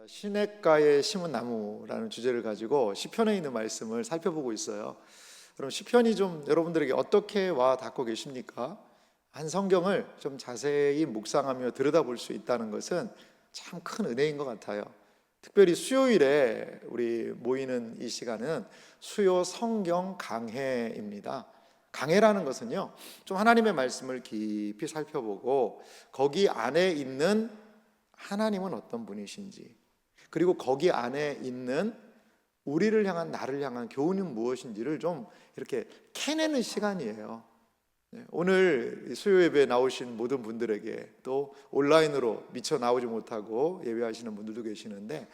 시냇가에 심은 나무라는 주제를 가지고 시편에 있는 말씀을 살펴보고 있어요. 그럼 시편이 좀 여러분들에게 어떻게 와 닿고 계십니까? 한 성경을 좀 자세히 묵상하며 들여다볼 수 있다는 것은 참 큰 은혜인 것 같아요. 특별히 수요일에 우리 모이는 이 시간은 수요 성경 강해입니다. 강해라는 것은요, 좀 하나님의 말씀을 깊이 살펴보고 거기 안에 있는 하나님은 어떤 분이신지, 그리고 거기 안에 있는 우리를 향한, 나를 향한 교훈은 무엇인지를 좀 이렇게 캐내는 시간이에요. 오늘 수요 예배에 나오신 모든 분들에게, 또 온라인으로 미처 나오지 못하고 예배하시는 분들도 계시는데,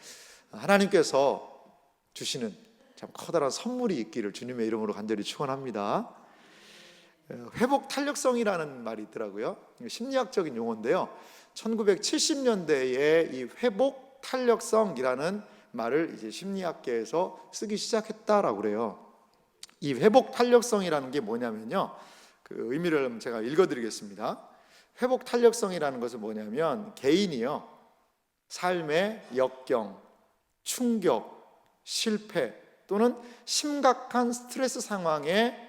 하나님께서 주시는 참 커다란 선물이 있기를 주님의 이름으로 간절히 축원합니다. 회복 탄력성이라는 말이 있더라고요. 심리학적인 용어인데요, 1970년대에 이 회복 탄력성이라는 말을 이제 심리학계에서 쓰기 시작했다라고 그래요. 이 회복 탄력성이라는 게 뭐냐면요, 그 의미를 제가 읽어드리겠습니다. 회복 탄력성이라는 것은 뭐냐면, 개인이요, 삶의 역경, 충격, 실패 또는 심각한 스트레스 상황에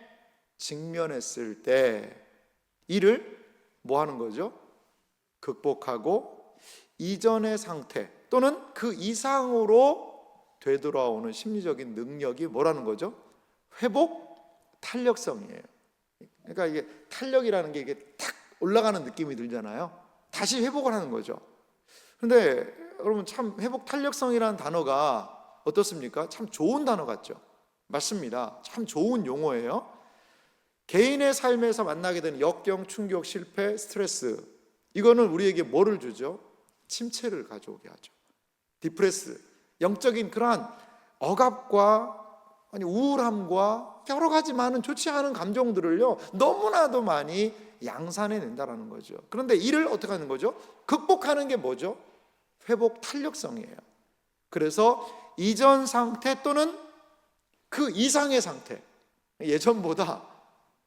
직면했을 때 이를 뭐 하는 거죠? 극복하고 이전의 상태 또는 그 이상으로 되돌아오는 심리적인 능력이 뭐라는 거죠? 회복 탄력성이에요. 그러니까 이게 탄력이라는 게 이게 탁 올라가는 느낌이 들잖아요. 다시 회복을 하는 거죠. 그런데 여러분, 참 회복 탄력성이라는 단어가 어떻습니까? 참 좋은 단어 같죠? 맞습니다. 참 좋은 용어예요. 개인의 삶에서 만나게 되는 역경, 충격, 실패, 스트레스, 이거는 우리에게 뭐를 주죠? 침체를 가져오게 하죠. 디프레스, 영적인 그러한 억압과 우울함과 여러 가지 많은 좋지 않은 감정들을요, 너무나도 많이 양산해낸다라는 거죠. 그런데 이를 어떻게 하는 거죠? 극복하는 게 뭐죠? 회복 탄력성이에요. 그래서 이전 상태 또는 그 이상의 상태, 예전보다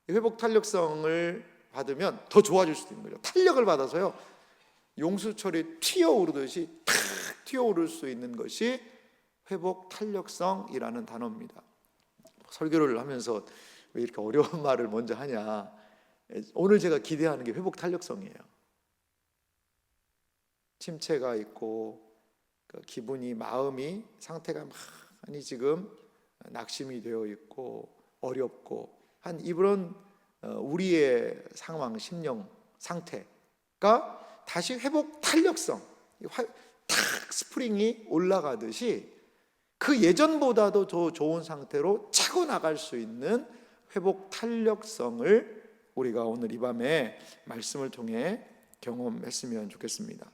회복 탄력성을 받으면 더 좋아질 수도 있는 거죠. 탄력을 받아서요, 용수철이 튀어오르듯이 탁 튀어오를 수 있는 것이 회복 탄력성이라는 단어입니다. 설교를 하면서 왜 이렇게 어려운 말을 먼저 하냐, 오늘 제가 기대하는 게 회복 탄력성이에요. 침체가 있고 기분이, 마음이, 상태가 많이 지금 낙심이 되어 있고 어렵고 한 이런 우리의 상황, 심령 상태가 다시 회복 탄력성, 탁 스프링이 올라가듯이 그 예전보다도 더 좋은 상태로 차고 나갈 수 있는 회복 탄력성을 우리가 오늘 이 밤에 말씀을 통해 경험했으면 좋겠습니다.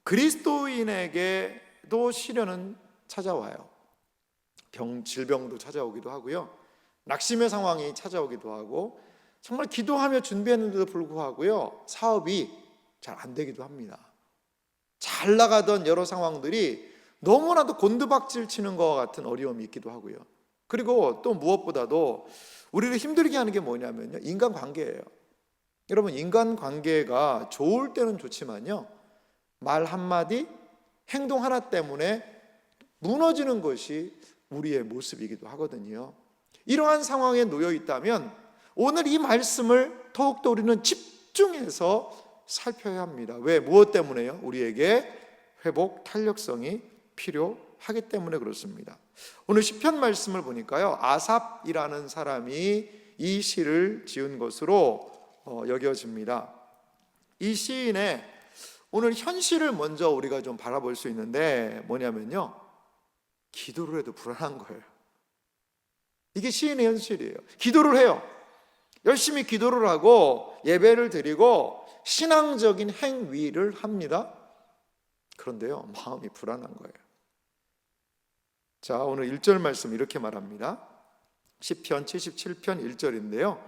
그리스도인에게도 시련은 찾아와요. 질병도 찾아오기도 하고요, 낙심의 상황이 찾아오기도 하고, 정말 기도하며 준비했는데도 불구하고요, 사업이 잘 안 되기도 합니다. 잘 나가던 여러 상황들이 너무나도 곤두박질 치는 것 같은 어려움이 있기도 하고요. 그리고 또 무엇보다도 우리를 힘들게 하는 게 뭐냐면요, 인간관계예요. 여러분, 인간관계가 좋을 때는 좋지만요, 말 한마디, 행동 하나 때문에 무너지는 것이 우리의 모습이기도 하거든요. 이러한 상황에 놓여 있다면 오늘 이 말씀을 더욱더 우리는 집중해서 살펴야 합니다. 왜? 무엇 때문에요? 우리에게 회복 탄력성이 필요하기 때문에 그렇습니다. 오늘 시편 말씀을 보니까요, 아삽이라는 사람이 이 시를 지은 것으로 여겨집니다. 이 시인의 오늘 현실을 먼저 우리가 좀 바라볼 수 있는데, 뭐냐면요, 기도를 해도 불안한 거예요. 이게 시인의 현실이에요. 기도를 해요. 열심히 기도를 하고 예배를 드리고 신앙적인 행위를 합니다. 그런데요, 마음이 불안한 거예요. 자, 오늘 1절 말씀 이렇게 말합니다. 시편 77편 1절인데요,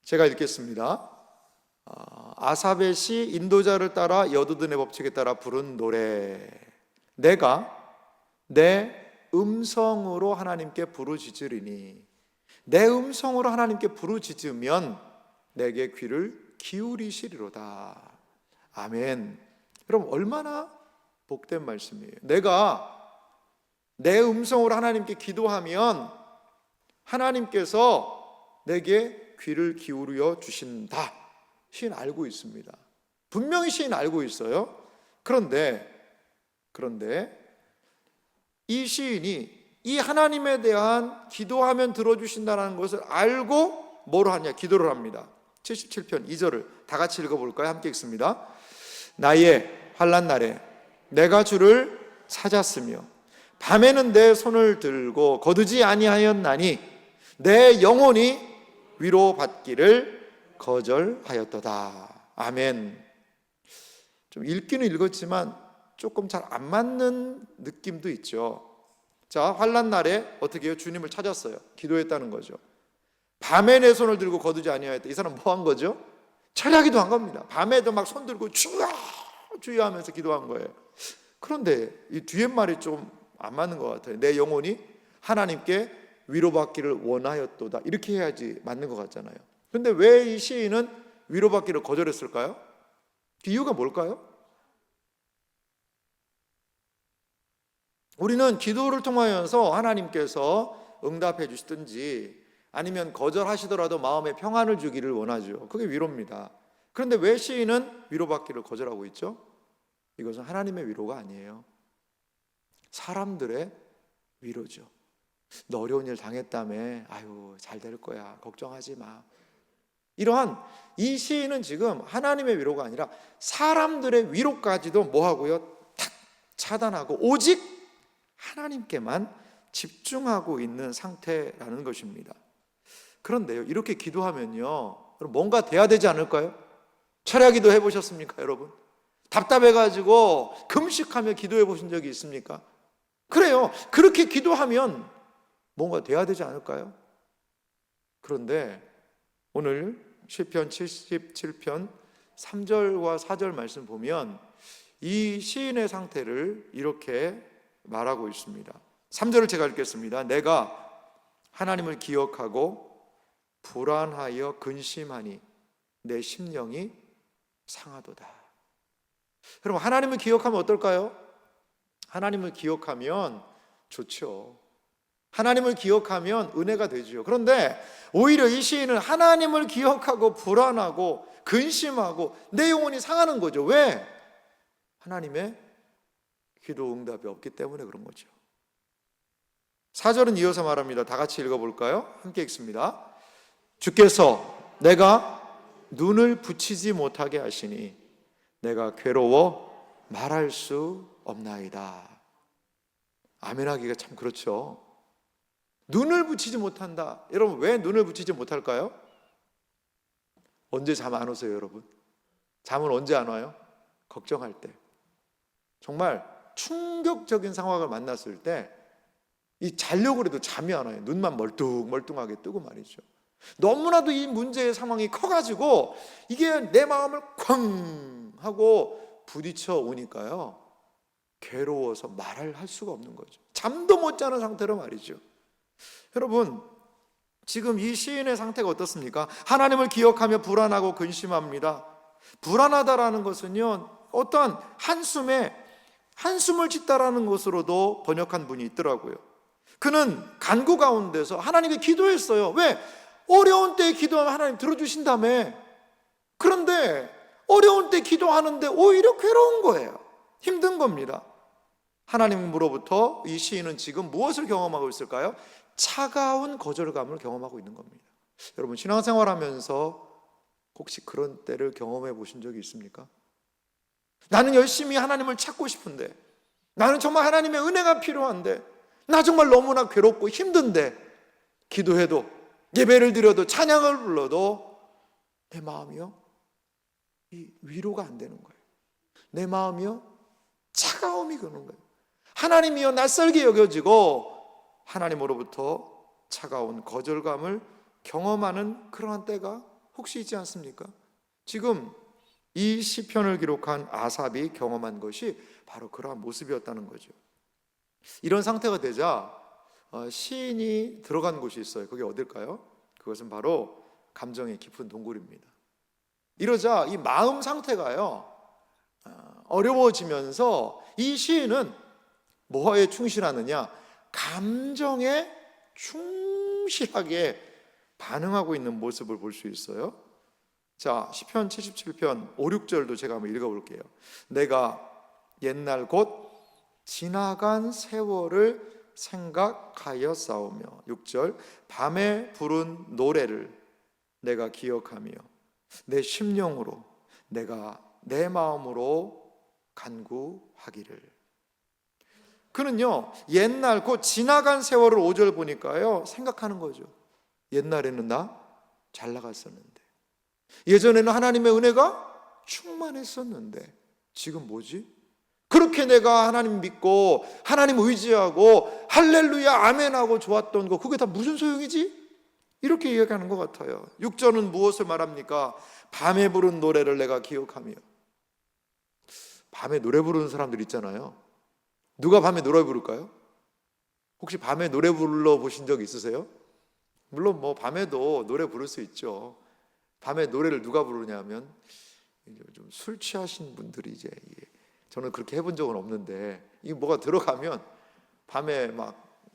제가 읽겠습니다. 아삽의 시, 인도자를 따라 여두둔의 법칙에 따라 부른 노래. 내가 내 음성으로 하나님께 부르짖으리니, 내 음성으로 하나님께 부르짖으면 내게 귀를 기울이시리로다. 아멘. 여러분, 얼마나 복된 말씀이에요. 내가 내 음성으로 하나님께 기도하면 하나님께서 내게 귀를 기울여 주신다. 시인 알고 있습니다. 분명히 시인 알고 있어요. 그런데 이 시인이 이 하나님에 대한 기도하면 들어주신다는 것을 알고 뭐로 하냐? 기도를 합니다. 77편 2절을 다 같이 읽어볼까요? 함께 읽습니다. 나의 환난 날에 내가 주를 찾았으며 밤에는 내 손을 들고 거두지 아니하였나니 내 영혼이 위로받기를 거절하였도다. 아멘. 좀 읽기는 읽었지만 조금 잘 안 맞는 느낌도 있죠. 자, 환난 날에 어떻게 해요? 주님을 찾았어요. 기도했다는 거죠. 밤에 내 손을 들고 거두지 아니하였다. 이 사람 뭐 한 거죠? 철야기도 한 겁니다. 밤에도 막 손 들고 주여 주여 하면서 기도한 거예요. 그런데 이 뒤에 말이 좀 안 맞는 것 같아요. 내 영혼이 하나님께 위로받기를 원하였도다. 이렇게 해야지 맞는 것 같잖아요. 그런데 왜 이 시인은 위로받기를 거절했을까요? 그 이유가 뭘까요? 우리는 기도를 통하여서 하나님께서 응답해 주시든지 아니면 거절하시더라도 마음에 평안을 주기를 원하죠. 그게 위로입니다. 그런데 왜 시인은 위로받기를 거절하고 있죠? 이것은 하나님의 위로가 아니에요. 사람들의 위로죠. 너 어려운 일 당했다며, 아유 잘 될 거야, 걱정하지 마. 이러한 이 시인은 지금 하나님의 위로가 아니라 사람들의 위로까지도 뭐하고요? 탁 차단하고 오직 하나님께만 집중하고 있는 상태라는 것입니다. 그런데요, 이렇게 기도하면요, 뭔가 돼야 되지 않을까요? 철야기도 해보셨습니까, 여러분? 답답해가지고 금식하며 기도해 보신 적이 있습니까? 그래요. 그렇게 기도하면 뭔가 돼야 되지 않을까요? 그런데 오늘 시편 77편 3절과 4절 말씀 보면 이 시인의 상태를 이렇게 말하고 있습니다. 3절을 제가 읽겠습니다. 내가 하나님을 기억하고 불안하여 근심하니 내 심령이 상하도다. 여러분, 하나님을 기억하면 어떨까요? 하나님을 기억하면 좋죠. 하나님을 기억하면 은혜가 되죠. 그런데 오히려 이 시인은 하나님을 기억하고 불안하고 근심하고 내 영혼이 상하는 거죠. 왜? 하나님의 기도 응답이 없기 때문에 그런 거죠. 4절은 이어서 말합니다. 다 같이 읽어볼까요? 함께 읽습니다. 주께서 내가 눈을 붙이지 못하게 하시니 내가 괴로워 말할 수 없나이다. 아멘하기가 참 그렇죠. 눈을 붙이지 못한다. 여러분, 왜 눈을 붙이지 못할까요? 언제 잠 안 오세요, 여러분? 잠은 언제 안 와요? 걱정할 때. 정말 충격적인 상황을 만났을 때 이 자려고 해도 잠이 안 와요. 눈만 멀뚱멀뚱하게 뜨고 말이죠. 너무나도 이 문제의 상황이 커가지고 이게 내 마음을 쾅 하고 부딪혀 오니까요, 괴로워서 말을 할 수가 없는 거죠. 잠도 못 자는 상태로 말이죠. 여러분, 지금 이 시인의 상태가 어떻습니까? 하나님을 기억하며 불안하고 근심합니다. 불안하다라는 것은요, 어떠한 한숨을 짓다라는 것으로도 번역한 분이 있더라고요. 그는 간구 가운데서 하나님께 기도했어요. 왜? 어려운 때에 기도하면 하나님 들어주신다며. 그런데 어려운 때 기도하는데 오히려 괴로운 거예요. 힘든 겁니다. 하나님으로부터 이 시인은 지금 무엇을 경험하고 있을까요? 차가운 거절감을 경험하고 있는 겁니다. 여러분, 신앙생활하면서 혹시 그런 때를 경험해 보신 적이 있습니까? 나는 열심히 하나님을 찾고 싶은데, 나는 정말 하나님의 은혜가 필요한데, 나 정말 너무나 괴롭고 힘든데, 기도해도 예배를 드려도 찬양을 불러도 내 마음이요, 이 위로가 안 되는 거예요. 내 마음이요, 차가움이 그는 거예요. 하나님이요, 낯설게 여겨지고 하나님으로부터 차가운 거절감을 경험하는 그러한 때가 혹시 있지 않습니까? 지금 이 시편을 기록한 아삽이 경험한 것이 바로 그러한 모습이었다는 거죠. 이런 상태가 되자 시인이 들어간 곳이 있어요. 그게 어딜까요? 그것은 바로 감정의 깊은 동굴입니다. 이러자 이 마음 상태가요, 어려워지면서 이 시인은 뭐에 충실하느냐? 감정에 충실하게 반응하고 있는 모습을 볼 수 있어요. 자, 시편 77편 5, 6절도 제가 한번 읽어볼게요. 내가 옛날 곧 지나간 세월을 생각하여 싸우며 6절 밤에 부른 노래를 내가 기억하며 내 심령으로 내가 내 마음으로 간구하기를. 그는요 옛날 곧 지나간 세월을 5절 보니까요 생각하는 거죠. 옛날에는 나 잘 나갔었는데, 예전에는 하나님의 은혜가 충만했었는데 지금 뭐지? 그렇게 내가 하나님 믿고 하나님 의지하고 할렐루야 아멘하고 좋았던 거 그게 다 무슨 소용이지? 이렇게 이야기하는 것 같아요. 6절은 무엇을 말합니까? 밤에 부른 노래를 내가 기억하며. 밤에 노래 부르는 사람들 있잖아요. 누가 밤에 노래 부를까요? 혹시 밤에 노래 불러 보신 적 있으세요? 물론 뭐 밤에도 노래 부를 수 있죠. 밤에 노래를 누가 부르냐면 좀 술 취하신 분들이 이제, 저는 그렇게 해본 적은 없는데 이게 뭐가 들어가면 밤에 막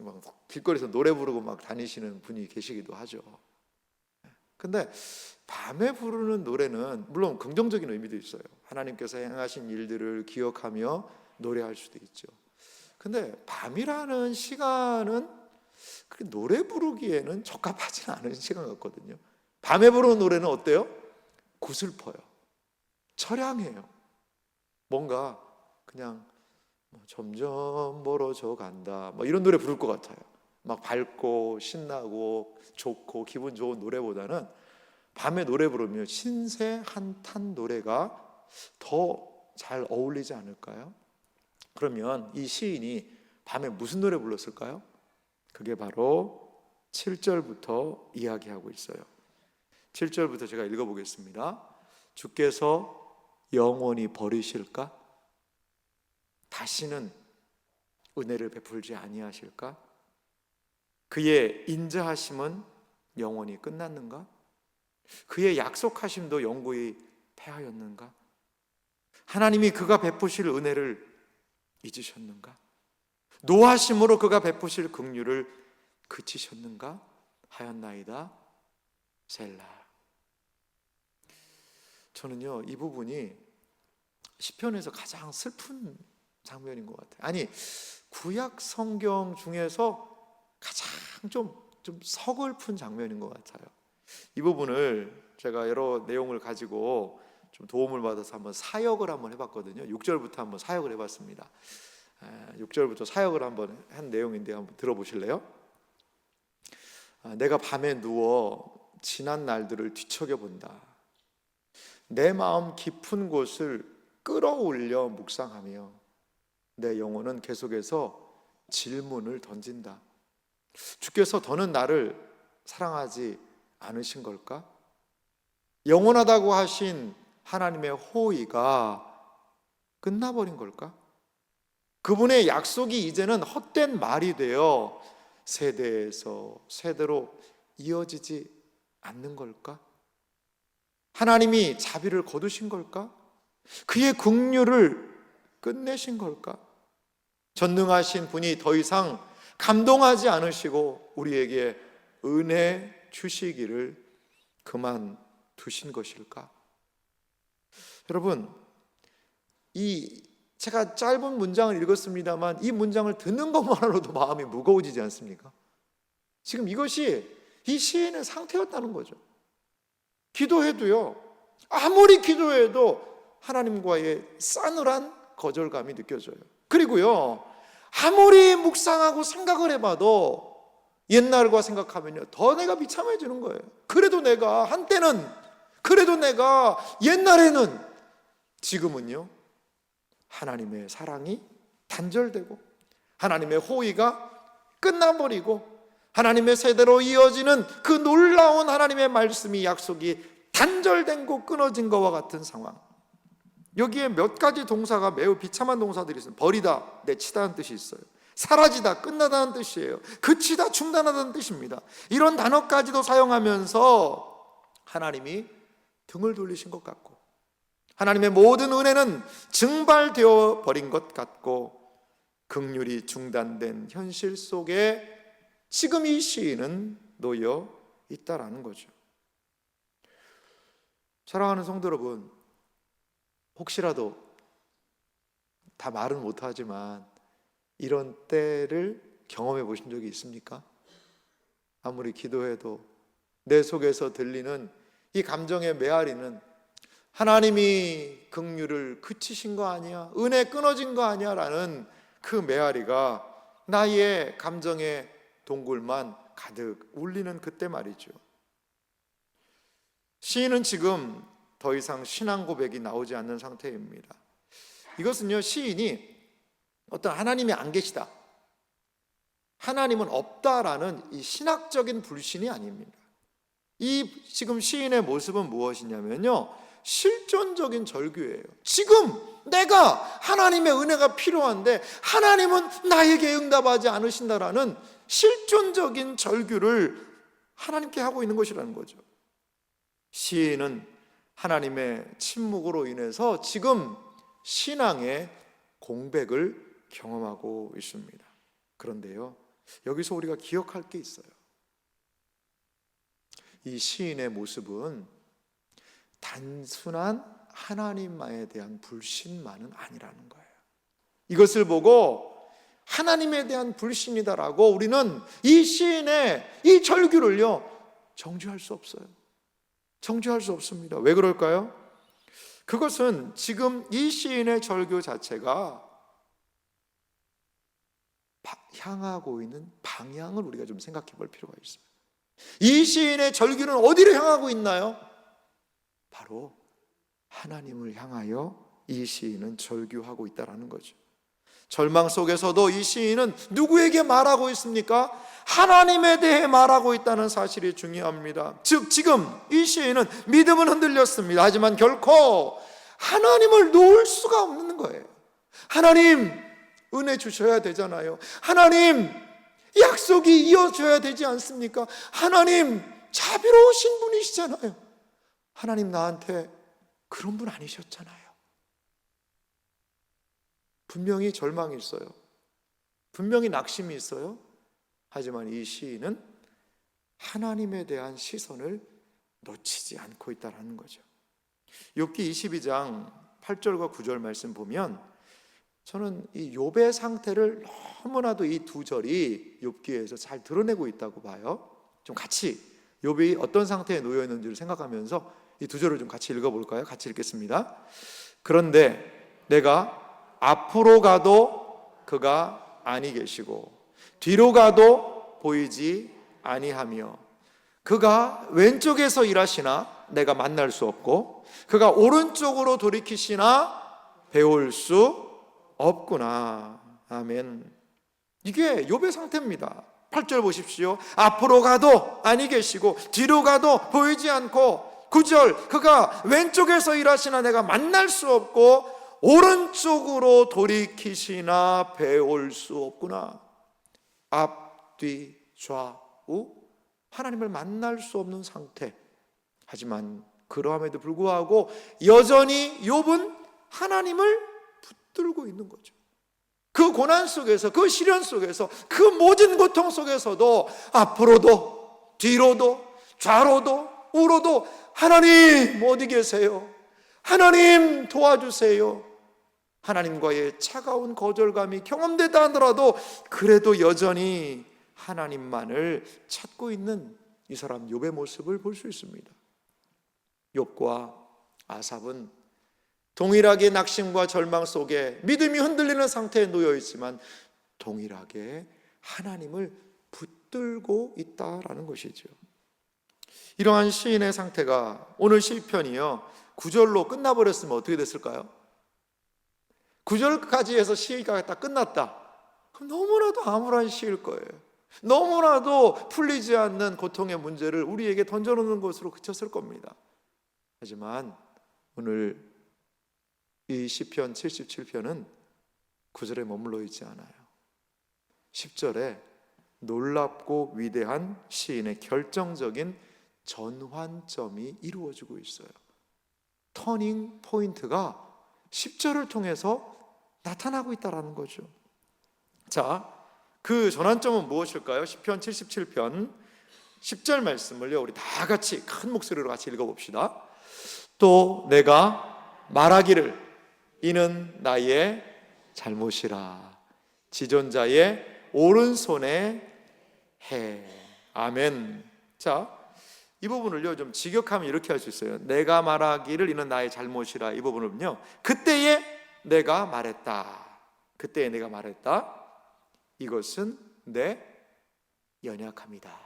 길거리에서 노래 부르고 막 다니시는 분이 계시기도 하죠. 근데 밤에 부르는 노래는 물론 긍정적인 의미도 있어요. 하나님께서 행하신 일들을 기억하며 노래할 수도 있죠. 근데 밤이라는 시간은 노래 부르기에는 적합하지는 않은 시간 같거든요. 밤에 부르는 노래는 어때요? 구슬퍼요. 처량해요. 뭔가 그냥 점점 멀어져 간다 이런 노래 부를 것 같아요. 막 밝고 신나고 좋고 기분 좋은 노래보다는 밤에 노래 부르면 신세 한탄 노래가 더 잘 어울리지 않을까요? 그러면 이 시인이 밤에 무슨 노래 불렀을까요? 그게 바로 7절부터 이야기하고 있어요. 7절부터 제가 읽어보겠습니다. 주께서 영원히 버리실까? 다시는 은혜를 베풀지 아니하실까? 그의 인자하심은 영원히 끝났는가? 그의 약속하심도 영구히 패하였는가? 하나님이 그가 베푸실 은혜를 잊으셨는가? 노하심으로 그가 베푸실 긍휼을 그치셨는가? 하였나이다 셀라. 저는요 이 부분이 시편에서 가장 슬픈 장면인 것 같아요. 아니 구약 성경 중에서 가장 좀 서글픈 장면인 것 같아요. 이 부분을 제가 여러 내용을 가지고 좀 도움을 받아서 한번 사역을 한번 해봤거든요. 6절부터 한번 사역을 해봤습니다. 6절부터 사역을 한번 한 내용인데 한번 들어보실래요? 내가 밤에 누워 지난 날들을 뒤척여 본다. 내 마음 깊은 곳을 끌어올려 묵상하며 내 영혼은 계속해서 질문을 던진다. 주께서 더는 나를 사랑하지 않으신 걸까? 영원하다고 하신 하나님의 호의가 끝나버린 걸까? 그분의 약속이 이제는 헛된 말이 되어 세대에서 세대로 이어지지 않는 걸까? 하나님이 자비를 거두신 걸까? 그의 긍휼을 끝내신 걸까? 전능하신 분이 더 이상 감동하지 않으시고 우리에게 은혜 주시기를 그만두신 것일까? 여러분, 제가 짧은 문장을 읽었습니다만 이 문장을 듣는 것만으로도 마음이 무거워지지 않습니까? 지금 이것이 이 시인의 상태였다는 거죠. 기도해도요, 아무리 기도해도 하나님과의 싸늘한 거절감이 느껴져요. 그리고요, 아무리 묵상하고 생각을 해봐도 옛날과 생각하면요 더 내가 비참해지는 거예요. 그래도 내가 한때는, 그래도 내가 옛날에는, 지금은요 하나님의 사랑이 단절되고 하나님의 호의가 끝나버리고 하나님의 세대로 이어지는 그 놀라운 하나님의 말씀이, 약속이 단절된 고 끊어진 것과 같은 상황. 여기에 몇 가지 동사가 매우 비참한 동사들이 있어요. 버리다, 내치다는 뜻이 있어요. 사라지다, 끝나다는 뜻이에요. 그치다, 중단하다는 뜻입니다. 이런 단어까지도 사용하면서 하나님이 등을 돌리신 것 같고 하나님의 모든 은혜는 증발되어 버린 것 같고 긍휼이 중단된 현실 속에 지금 이 시인은 놓여 있다라는 거죠. 사랑하는 성도 여러분, 혹시라도 다 말은 못하지만 이런 때를 경험해 보신 적이 있습니까? 아무리 기도해도 내 속에서 들리는 이 감정의 메아리는 하나님이 긍휼을 그치신 거 아니야? 은혜 끊어진 거 아니야? 라는 그 메아리가 나의 감정의 동굴만 가득 울리는 그때 말이죠. 시인은 지금 더 이상 신앙 고백이 나오지 않는 상태입니다. 이것은요, 시인이 어떤 하나님이 안 계시다, 하나님은 없다라는 이 신학적인 불신이 아닙니다. 이 지금 시인의 모습은 무엇이냐면요, 실존적인 절규예요. 지금 내가 하나님의 은혜가 필요한데 하나님은 나에게 응답하지 않으신다라는 실존적인 절규를 하나님께 하고 있는 것이라는 거죠. 시인은 하나님의 침묵으로 인해서 지금 신앙의 공백을 경험하고 있습니다. 그런데요, 여기서 우리가 기억할 게 있어요. 이 시인의 모습은 단순한 하나님에 대한 불신만은 아니라는 거예요. 이것을 보고 하나님에 대한 불신이다라고 우리는 이 시인의 이 절규를요 정죄할 수 없어요. 정죄할 수 없습니다. 왜 그럴까요? 그것은 지금 이 시인의 절규 자체가 향하고 있는 방향을 우리가 좀 생각해 볼 필요가 있어요. 이 시인의 절규는 어디를 향하고 있나요? 바로 하나님을 향하여 이 시인은 절규하고 있다는 거죠. 절망 속에서도 이 시인은 누구에게 말하고 있습니까? 하나님에 대해 말하고 있다는 사실이 중요합니다. 즉 지금 이 시인은 믿음은 흔들렸습니다. 하지만 결코 하나님을 놓을 수가 없는 거예요. 하나님 은혜 주셔야 되잖아요. 하나님 약속이 이어져야 되지 않습니까? 하나님 자비로우신 분이시잖아요. 하나님 나한테 그런 분 아니셨잖아요. 분명히 절망이 있어요. 분명히 낙심이 있어요. 하지만 이 시인은 하나님에 대한 시선을 놓치지 않고 있다는 거죠. 욥기 22장 8절과 9절 말씀 보면 저는 이 욥의 상태를 너무나도 이 두 절이 욥기에서 잘 드러내고 있다고 봐요. 좀 같이 욥이 어떤 상태에 놓여 있는지를 생각하면서 이 두 절을 좀 같이 읽어볼까요? 같이 읽겠습니다. 그런데 내가 앞으로 가도 그가 아니 계시고 뒤로 가도 보이지 아니하며 그가 왼쪽에서 일하시나 내가 만날 수 없고 그가 오른쪽으로 돌이키시나 배울 수 없구나. 아멘. 이게 욥의 상태입니다. 8절 보십시오. 앞으로 가도 아니 계시고 뒤로 가도 보이지 않고 9절 그가 왼쪽에서 일하시나 내가 만날 수 없고 오른쪽으로 돌이키시나 배울 수 없구나. 앞, 뒤, 좌우 하나님을 만날 수 없는 상태. 하지만 그러함에도 불구하고 여전히 욥은 하나님을 붙들고 있는 거죠. 그 고난 속에서, 그 시련 속에서, 그 모든 고통 속에서도 앞으로도 뒤로도 좌로도 우로도 하나님 어디 계세요? 하나님 도와주세요. 하나님과의 차가운 거절감이 경험되다 하더라도 그래도 여전히 하나님만을 찾고 있는 이 사람 욥의 모습을 볼 수 있습니다. 욥과 아삽은 동일하게 낙심과 절망 속에 믿음이 흔들리는 상태에 놓여 있지만 동일하게 하나님을 붙들고 있다라는 것이죠. 이러한 시인의 상태가 오늘 시편이요 9절로 끝나버렸으면 어떻게 됐을까요? 9절까지 해서 시가 딱 끝났다. 그럼 너무나도 암울한 시일 거예요. 너무나도 풀리지 않는 고통의 문제를 우리에게 던져놓는 것으로 그쳤을 겁니다. 하지만 오늘 이 시편 77편은 9절에 머물러 있지 않아요. 10절에 놀랍고 위대한 시인의 결정적인 전환점이 이루어지고 있어요. 터닝 포인트가 10절을 통해서 나타나고 있다는 거죠. 자, 그 전환점은 무엇일까요? 시편 77편 10절 말씀을요, 우리 다 같이 큰 목소리로 같이 읽어봅시다. 또 내가 말하기를 이는 나의 잘못이라 지존자의 오른손에 해. 아멘. 자, 이 부분을요 좀 직역하면 이렇게 할 수 있어요. 내가 말하기를 이는 나의 잘못이라. 이 부분은요, 그때에 내가 말했다. 그때에 내가 말했다. 이것은 내 연약함이다.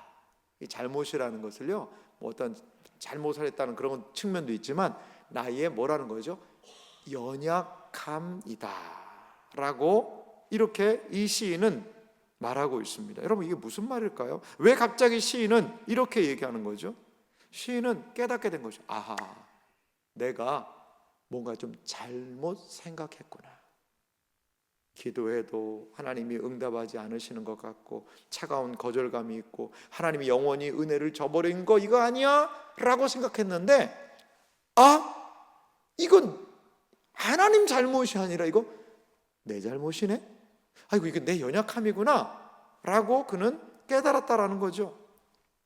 이 잘못이라는 것을요, 뭐 어떤 잘못을 했다는 그런 측면도 있지만 나의 뭐라는 거죠? 연약함이다 라고 이렇게 이 시인은 말하고 있습니다. 여러분, 이게 무슨 말일까요? 왜 갑자기 시인은 이렇게 얘기하는 거죠? 시인은 깨닫게 된 거죠. 아하, 내가 뭔가 좀 잘못 생각했구나. 기도해도 하나님이 응답하지 않으시는 것 같고 차가운 거절감이 있고 하나님이 영원히 은혜를 저버린 거 이거 아니야? 라고 생각했는데, 아, 이건 하나님 잘못이 아니라 이거 내 잘못이네? 아이고, 이게 내 연약함이구나 라고 그는 깨달았다라는 거죠.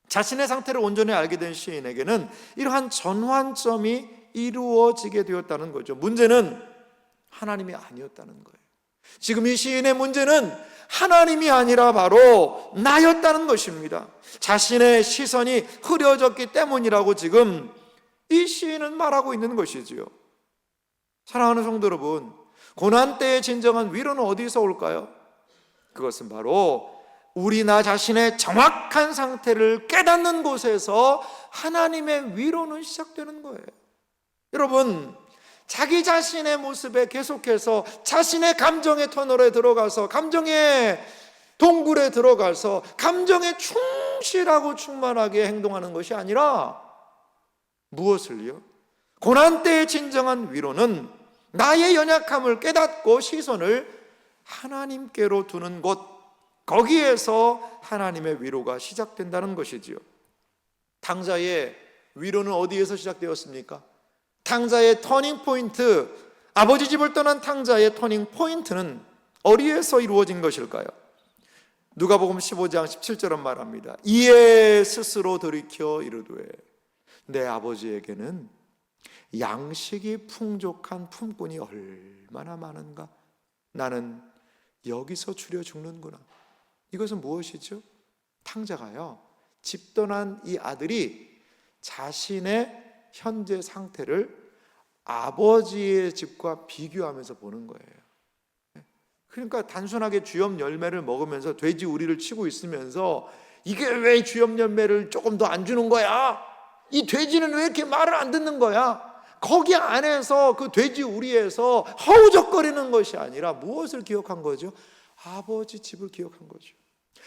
자신의 상태를 온전히 알게 된 시인에게는 이러한 전환점이 이루어지게 되었다는 거죠. 문제는 하나님이 아니었다는 거예요. 지금 이 시인의 문제는 하나님이 아니라 바로 나였다는 것입니다. 자신의 시선이 흐려졌기 때문이라고 지금 이 시인은 말하고 있는 것이지요. 사랑하는 성도 여러분, 고난 때의 진정한 위로는 어디서 올까요? 그것은 바로 우리 나 자신의 정확한 상태를 깨닫는 곳에서 하나님의 위로는 시작되는 거예요. 여러분, 자기 자신의 모습에 계속해서 자신의 감정의 터널에 들어가서 감정의 동굴에 들어가서 감정에 충실하고 충만하게 행동하는 것이 아니라 무엇을요? 고난 때의 진정한 위로는 나의 연약함을 깨닫고 시선을 하나님께로 두는 곳, 거기에서 하나님의 위로가 시작된다는 것이지요. 탕자의 위로는 어디에서 시작되었습니까? 탕자의 터닝 포인트, 아버지 집을 떠난 탕자의 터닝 포인트는 어디에서 이루어진 것일까요? 누가복음 15장 17절은 말합니다. 이에 스스로 돌이켜 이르되 내 아버지에게는 양식이 풍족한 품꾼이 얼마나 많은가? 나는 여기서 줄여 죽는구나. 이것은 무엇이죠? 탕자가요, 집 떠난 이 아들이 자신의 현재 상태를 아버지의 집과 비교하면서 보는 거예요. 그러니까 단순하게 주엽 열매를 먹으면서 돼지 우리를 치고 있으면서 이게 왜 주엽 열매를 조금 더 안 주는 거야? 이 돼지는 왜 이렇게 말을 안 듣는 거야? 거기 안에서 그 돼지 우리에서 허우적거리는 것이 아니라 무엇을 기억한 거죠? 아버지 집을 기억한 거죠.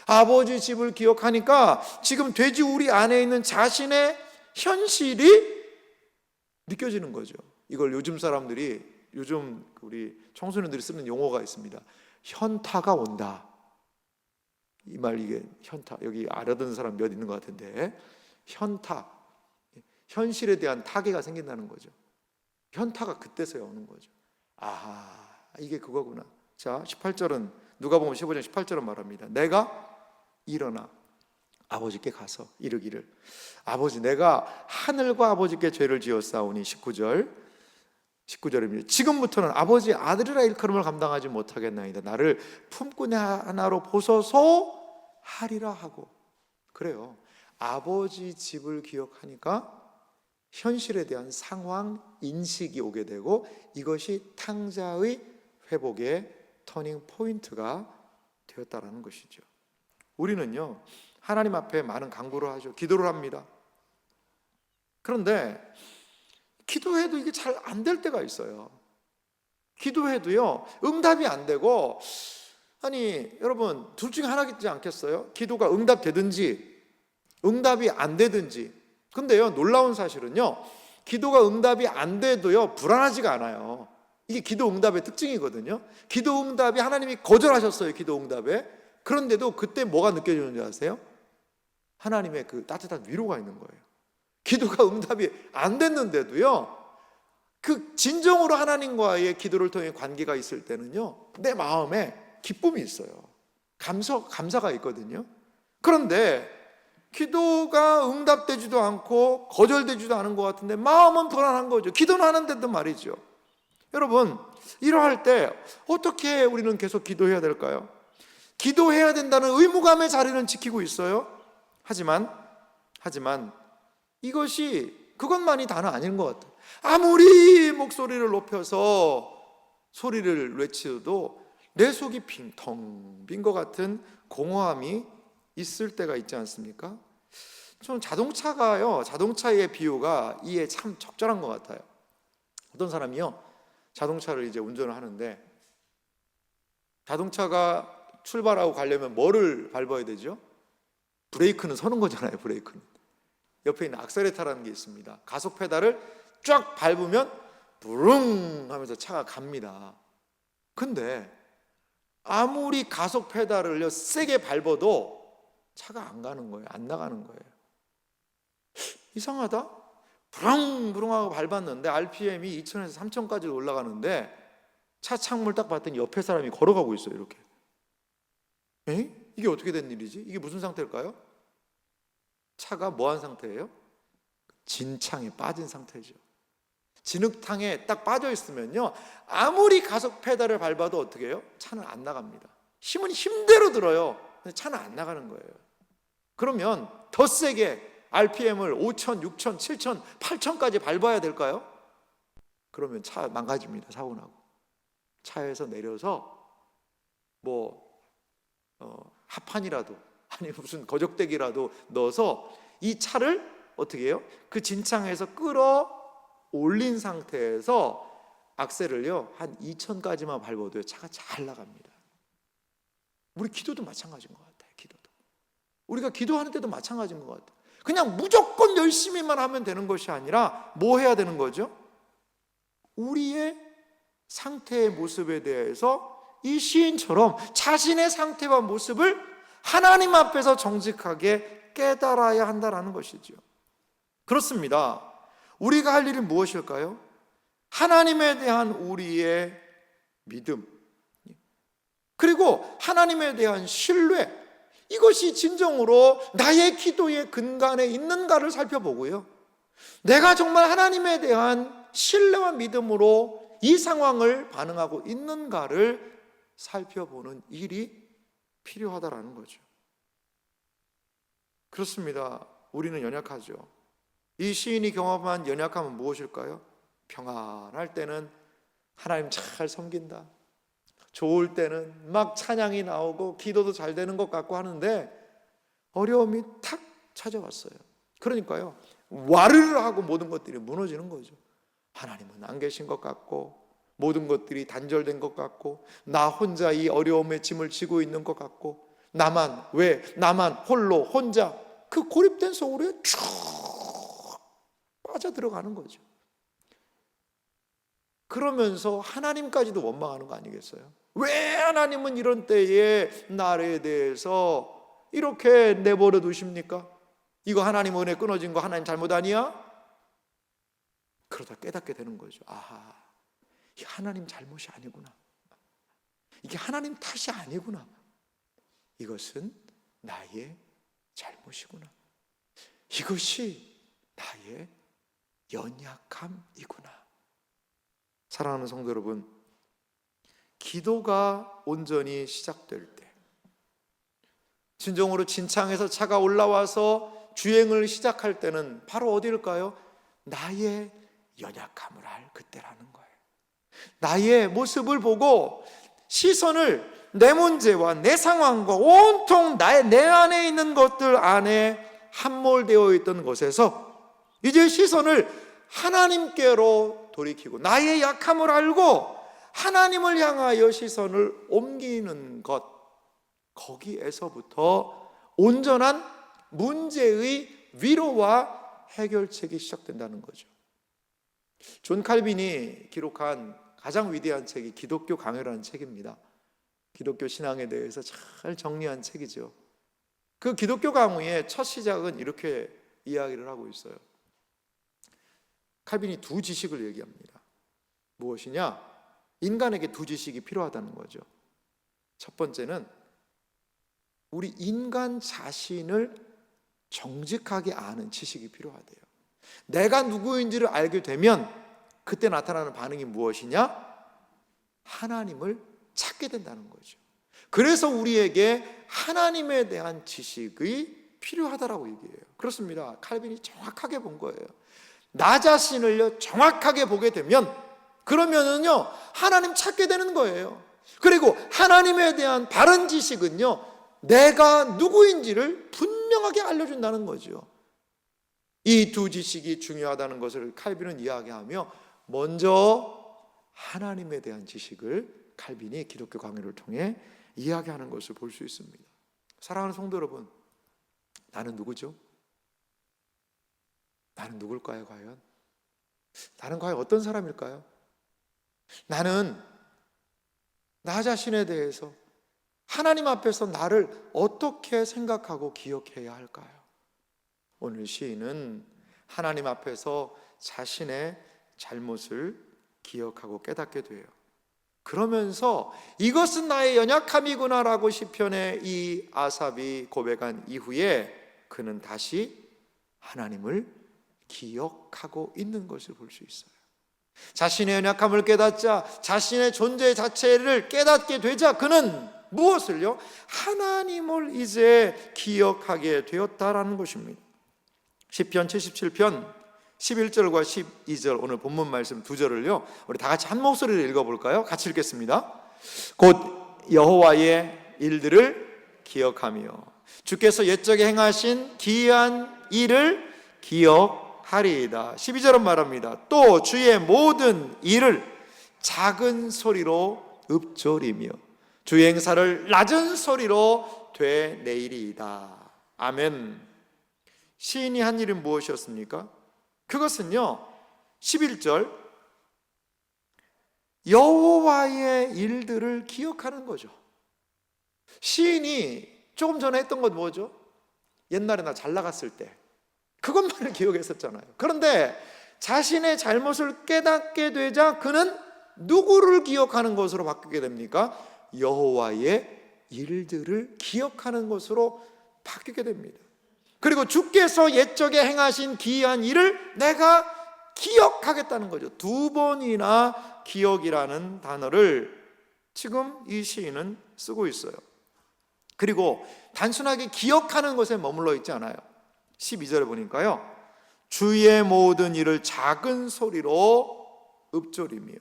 아버지 집을 기억하니까 지금 돼지 우리 안에 있는 자신의 현실이 느껴지는 거죠. 이걸 요즘 사람들이, 요즘 우리 청소년들이 쓰는 용어가 있습니다. 현타가 온다. 이 말, 이게 현타, 여기 알아듣는 사람 몇 있는 것 같은데, 현타, 현실에 대한 타개가 생긴다는 거죠. 현타가 그때서야 오는 거죠. 아하, 이게 그거구나. 자, 18절은 누가복음 15장 18절은 말합니다. 내가 일어나 아버지께 가서 이르기를, 아버지, 내가 하늘과 아버지께 죄를 지었사오니. 19절입니다. 지금부터는 아버지 아들이라 일컬음을 감당하지 못하겠나이다. 나를 품꾼 하나로 보소서 하리라 하고. 그래요, 아버지 집을 기억하니까 현실에 대한 상황 인식이 오게 되고, 이것이 탕자의 회복의 터닝 포인트가 되었다라는 것이죠. 우리는요, 하나님 앞에 많은 간구를 하죠. 기도를 합니다. 그런데 기도해도 이게 잘 안 될 때가 있어요. 기도해도요, 응답이 안 되고, 아니 여러분, 둘 중에 하나겠지 않겠어요? 기도가 응답되든지 응답이 안 되든지. 근데요, 놀라운 사실은요, 기도가 응답이 안 돼도요 불안하지가 않아요. 이게 기도 응답의 특징이거든요. 기도 응답이, 하나님이 거절하셨어요, 기도 응답에. 그런데도 그때 뭐가 느껴지는지 아세요? 하나님의 그 따뜻한 위로가 있는 거예요. 기도가 응답이 안 됐는데도요, 그 진정으로 하나님과의 기도를 통해 관계가 있을 때는요, 내 마음에 기쁨이 있어요. 감사가 있거든요. 그런데 기도가 응답되지도 않고 거절되지도 않은 것 같은데 마음은 불안한 거죠. 기도는 하는데도 말이죠. 여러분, 이러할 때 어떻게 우리는 계속 기도해야 될까요? 기도해야 된다는 의무감의 자리는 지키고 있어요. 하지만 이것이 그것만이 다는 아닌 것 같아요. 아무리 목소리를 높여서 소리를 외치어도 내 속이 텅 빈 것 같은 공허함이 있을 때가 있지 않습니까? 저는 자동차의 비유가 이에 참 적절한 것 같아요. 어떤 사람이요, 자동차를 이제 운전을 하는데 자동차가 출발하고 가려면 뭐를 밟아야 되죠? 브레이크는 서는 거잖아요. 브레이크는 옆에 있는 악셀레터라는 게 있습니다. 가속 페달을 쫙 밟으면 부릉 하면서 차가 갑니다. 근데 아무리 가속 페달을 세게 밟아도 차가 안 가는 거예요. 안 나가는 거예요. 이상하다? 부릉부릉하고 밟았는데 RPM이 2000에서 3000까지 올라가는데 차 창문을 딱 봤더니 옆에 사람이 걸어가고 있어요. 이렇게. 이게 어떻게 된 일이지? 이게 무슨 상태일까요? 차가 뭐한 상태예요? 진창에 빠진 상태죠. 진흙탕에 딱 빠져 있으면요, 아무리 가속 페달을 밟아도 어떻게 해요? 차는 안 나갑니다. 힘은 힘대로 들어요. 근데 차는 안 나가는 거예요. 그러면 더 세게 RPM을 5,000, 6,000, 7,000, 8,000까지 밟아야 될까요? 그러면 차 망가집니다. 사고 나고. 차에서 내려서 합판이라도 아니 무슨 거적대기라도 넣어서 이 차를 어떻게 해요? 그 진창에서 끌어올린 상태에서 악셀을요 한 2,000까지만 밟아도요 차가 잘 나갑니다. 우리 기도도 마찬가지인 것 같아요. 기도도 우리가 기도하는 때도 마찬가지인 것 같아요. 그냥 무조건 열심히만 하면 되는 것이 아니라 뭐 해야 되는 거죠? 우리의 상태의 모습에 대해서 이 시인처럼 자신의 상태와 모습을 하나님 앞에서 정직하게 깨달아야 한다는 것이죠. 그렇습니다. 우리가 할 일이 무엇일까요? 하나님에 대한 우리의 믿음, 그리고 하나님에 대한 신뢰, 이것이 진정으로 나의 기도의 근간에 있는가를 살펴보고요, 내가 정말 하나님에 대한 신뢰와 믿음으로 이 상황을 반응하고 있는가를 살펴보는 일이 필요하다라는 거죠. 그렇습니다. 우리는 연약하죠. 이 시인이 경험한 연약함은 무엇일까요? 평안할 때는 하나님 잘 섬긴다, 좋을 때는 막 찬양이 나오고 기도도 잘 되는 것 같고 하는데 어려움이 탁 찾아왔어요. 그러니까요, 와르르 하고 모든 것들이 무너지는 거죠. 하나님은 안 계신 것 같고, 모든 것들이 단절된 것 같고, 나 혼자 이 어려움의 짐을 지고 있는 것 같고, 나만 홀로 혼자 그 고립된 속으로 쭉 빠져들어가는 거죠. 그러면서 하나님까지도 원망하는 거 아니겠어요? 왜 하나님은 이런 때에 나에 대해서 이렇게 내버려 두십니까? 이거 하나님 은혜 끊어진 거 하나님 잘못 아니야? 그러다 깨닫게 되는 거죠. 아하, 이게 하나님 잘못이 아니구나, 이게 하나님 탓이 아니구나, 이것은 나의 잘못이구나, 이것이 나의 연약함이구나. 사랑하는 성도 여러분, 기도가 온전히 시작될 때, 진정으로 진창에서 차가 올라와서 주행을 시작할 때는 바로 어디일까요? 나의 연약함을 알 그때라는 거예요. 나의 모습을 보고 시선을 내 문제와 내 상황과 온통 내 안에 있는 것들 안에 함몰되어 있던 것에서 이제 시선을 하나님께로 돌이키고 나의 약함을 알고 하나님을 향하여 시선을 옮기는 것, 거기에서부터 온전한 문제의 위로와 해결책이 시작된다는 거죠. 존 칼빈이 기록한 가장 위대한 책이 기독교 강요라는 책입니다. 기독교 신앙에 대해서 잘 정리한 책이죠. 그 기독교 강요의 첫 시작은 이렇게 이야기를 하고 있어요. 칼빈이 두 지식을 얘기합니다. 무엇이냐? 인간에게 두 지식이 필요하다는 거죠. 첫 번째는 우리 인간 자신을 정직하게 아는 지식이 필요하대요. 내가 누구인지를 알게 되면 그때 나타나는 반응이 무엇이냐? 하나님을 찾게 된다는 거죠. 그래서 우리에게 하나님에 대한 지식이 필요하다라고 얘기해요. 그렇습니다. 칼빈이 정확하게 본 거예요. 나 자신을요 정확하게 보게 되면 그러면은요 하나님 찾게 되는 거예요. 그리고 하나님에 대한 바른 지식은요 내가 누구인지를 분명하게 알려준다는 거죠. 이 두 지식이 중요하다는 것을 칼빈은 이야기하며 먼저 하나님에 대한 지식을 칼빈이 기독교 강의를 통해 이야기하는 것을 볼 수 있습니다. 사랑하는 성도 여러분, 나는 누구죠? 나는 누굴까요 과연? 나는 과연 어떤 사람일까요? 나는 나 자신에 대해서 하나님 앞에서 나를 어떻게 생각하고 기억해야 할까요? 오늘 시인은 하나님 앞에서 자신의 잘못을 기억하고 깨닫게 돼요. 그러면서 이것은 나의 연약함이구나 라고 시편의 이 아삽이 고백한 이후에 그는 다시 하나님을 기억하고 있는 것을 볼 수 있어요. 자신의 연약함을 깨닫자, 자신의 존재 자체를 깨닫게 되자 그는 무엇을요? 하나님을 이제 기억하게 되었다라는 것입니다. 시편 77편 11절과 12절 오늘 본문 말씀 두 절을요 우리 다 같이 한 목소리로 읽어볼까요? 같이 읽겠습니다. 곧 여호와의 일들을 기억하며 주께서 옛적에 행하신 기이한 일을 기억하리이다. 12절은 말합니다. 또 주의 모든 일을 작은 소리로 읊조리며 주의 행사를 낮은 소리로 되뇌이리이다. 아멘. 시인이 한 일은 무엇이었습니까? 그것은요 11절 여호와의 일들을 기억하는 거죠. 시인이 조금 전에 했던 건 뭐죠? 옛날에 나 잘 나갔을 때 그것만을 기억했었잖아요. 그런데 자신의 잘못을 깨닫게 되자 그는 누구를 기억하는 것으로 바뀌게 됩니까? 여호와의 일들을 기억하는 것으로 바뀌게 됩니다. 그리고 주께서 옛적에 행하신 기이한 일을 내가 기억하겠다는 거죠. 두 번이나 기억이라는 단어를 지금 이 시인은 쓰고 있어요. 그리고 단순하게 기억하는 것에 머물러 있지 않아요. 12절에 보니까요 주의 모든 일을 작은 소리로 읊조리며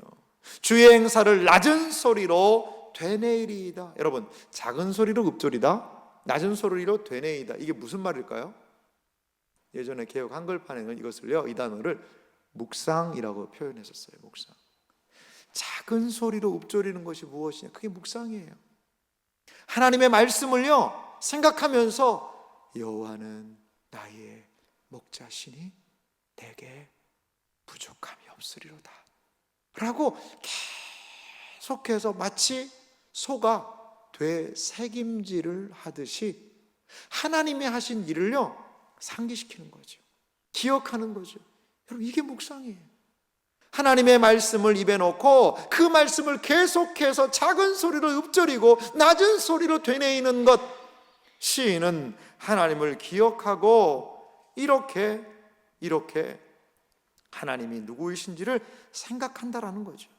주의 행사를 낮은 소리로 되뇌이리이다. 여러분, 작은 소리로 읊조리다, 낮은 소리로 되뇌이다, 이게 무슨 말일까요? 예전에 개역 한글판에는 이것을요 이 단어를 묵상이라고 표현했었어요. 묵상. 작은 소리로 읊조리는 것이 무엇이냐? 그게 묵상이에요. 하나님의 말씀을요 생각하면서 여호와는 나의 목자시니 내게 부족함이 없으리로다 라고 계속해서 마치 소가 되새김질을 하듯이 하나님이 하신 일을요 상기시키는 거죠. 기억하는 거죠. 여러분, 이게 묵상이에요. 하나님의 말씀을 입에 넣고 그 말씀을 계속해서 작은 소리로 읊조리고 낮은 소리로 되뇌이는 것, 시인은 하나님을 기억하고 이렇게 하나님이 누구이신지를 생각한다라는 거죠.